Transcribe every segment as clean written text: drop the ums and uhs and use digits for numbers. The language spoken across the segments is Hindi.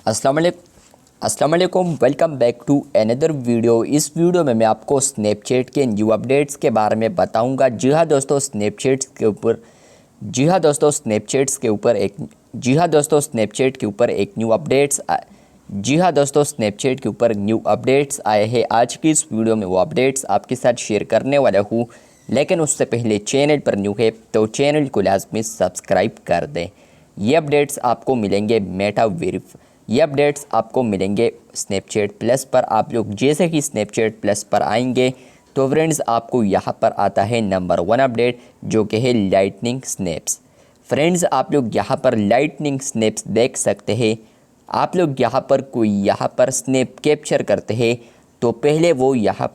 अस्सलाम वालेकुम, welcome back to another video. इस वीडियो में मैं आपको स्नैपचैट के न्यू अपडेट्स के बारे में बताऊंगा। जी हाँ दोस्तों, स्नैपचैट के ऊपर न्यू अपडेट्स आए हैं। आज की इस वीडियो में वो अपडेट्स आपके साथ शेयर करने वाला हूँ, लेकिन उससे पहले चैनल पर न्यू है तो चैनल को लाजमी सब्सक्राइब कर दें। ये अपडेट्स आपको मिलेंगे स्नैपचैट प्लस पर। आप लोग जैसे ही स्नैपचैट प्लस पर आएंगे तो फ्रेंड्स आपको यहाँ पर आता है नंबर 1 अपडेट, जो कि है लाइटनिंग स्नैप्स। फ्रेंड्स आप लोग यहाँ पर लाइटनिंग स्नैप्स देख सकते हैं। आप लोग यहाँ पर स्नैप कैप्चर करते हैं तो पहले वो यहाँ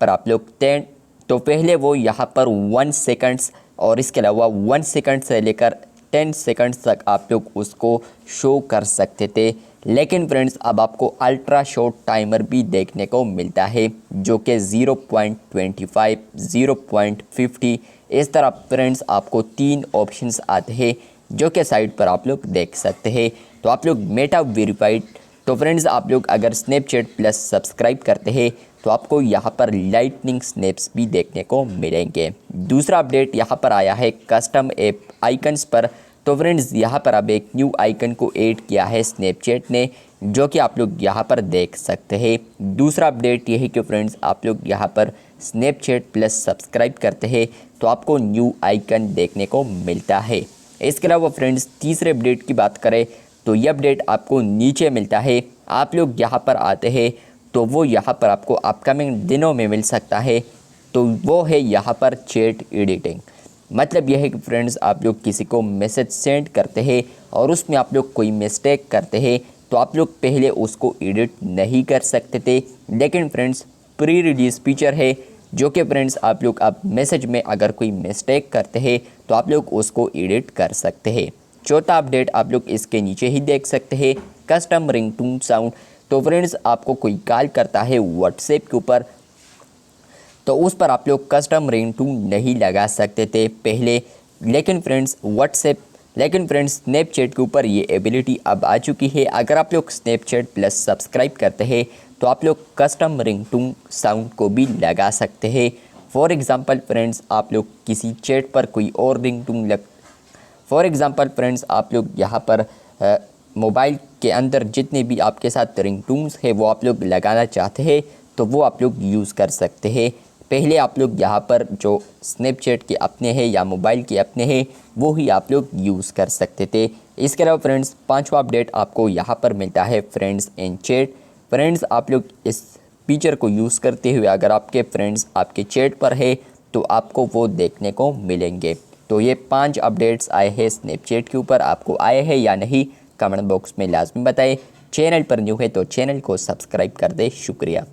पर 1 सेकंड्स और इसके अलावा 1 सेकंड से लेकर 10 सेकंड्स तक आप लोग उसको शो कर सकते थे। लेकिन फ्रेंड्स अब आपको अल्ट्रा शॉर्ट टाइमर भी देखने को मिलता है, जो कि 0.25, 0.50 इस तरह फ्रेंड्स आपको 3 ऑप्शंस आते हैं, जो कि साइड पर आप लोग देख सकते हैं। तो आप लोग मेटा वेरीफाइड, तो फ्रेंड्स आप लोग अगर स्नैपचैट प्लस सब्सक्राइब करते हैं तो आपको यहाँ पर लाइटनिंग स्नैप्स भी देखने को मिलेंगे। दूसरा अपडेट यहाँ पर आया है कस्टम ऐप आइकन्स पर। तो फ्रेंड्स यहाँ पर अब एक न्यू आइकन को ऐड किया है स्नैपचैट ने, जो कि आप लोग यहाँ पर देख सकते हैं। दूसरा अपडेट ये है कि फ्रेंड्स आप लोग यहाँ पर स्नैपचैट प्लस सब्सक्राइब करते हैं तो आपको न्यू आइकन देखने को मिलता है। इसके अलावा फ्रेंड्स तीसरे अपडेट की बात करें तो ये अपडेट आपको नीचे मिलता है। आप लोग यहाँ पर आते हैं तो वो यहाँ पर आपको अपकमिंग दिनों में मिल सकता है। तो वो है यहाँ पर चैट एडिटिंग। मतलब यह है कि फ्रेंड्स आप लोग किसी को मैसेज सेंड करते हैं और उसमें आप लोग कोई मिस्टेक करते हैं तो आप लोग पहले उसको एडिट नहीं कर सकते थे, लेकिन फ्रेंड्स प्री रिलीज फीचर है, जो कि फ्रेंड्स आप लोग अब मैसेज में अगर कोई मिस्टेक करते हैं तो आप लोग उसको एडिट कर सकते हैं। चौथा अपडेट आप लोग इसके नीचे ही देख सकते हैं, कस्टम रिंगटोन साउंड। तो फ्रेंड्स आपको कोई कॉल करता है व्हाट्सएप के ऊपर तो उस पर आप लोग कस्टम रिंगटोन नहीं लगा सकते थे पहले, लेकिन फ्रेंड्स स्नैपचैट के ऊपर ये एबिलिटी अब आ चुकी है। अगर आप लोग स्नैपचैट प्लस सब्सक्राइब करते हैं तो आप लोग कस्टम रिंगटोन साउंड को भी लगा सकते हैं। फॉर एग्ज़ाम्पल फ्रेंड्स आप लोग किसी चैट पर कोई और रिंगटोन आप लोग यहाँ पर मोबाइल के अंदर जितने भी आपके साथ रिंगटोन्स है वो आप लोग लगाना चाहते हैं तो वो आप लोग यूज़ कर सकते हैं। पहले आप लोग यहाँ पर जो स्नैपचैट के अपने हैं या मोबाइल के अपने हैं वो ही आप लोग यूज़ कर सकते थे। इसके अलावा फ्रेंड्स पांचवा अपडेट आपको यहाँ पर मिलता है फ्रेंड्स इन चैट। फ्रेंड्स आप लोग इस फीचर को यूज़ करते हुए अगर आपके फ्रेंड्स आपके चैट पर है तो आपको वो देखने को मिलेंगे। तो ये 5 अपडेट्स आए हैं स्नैपचैट के ऊपर, आपको आए हैं या नहीं कमेंट बॉक्स में लाजमी बताएं। चैनल पर न्यू है तो चैनल को सब्सक्राइब कर दे। शुक्रिया।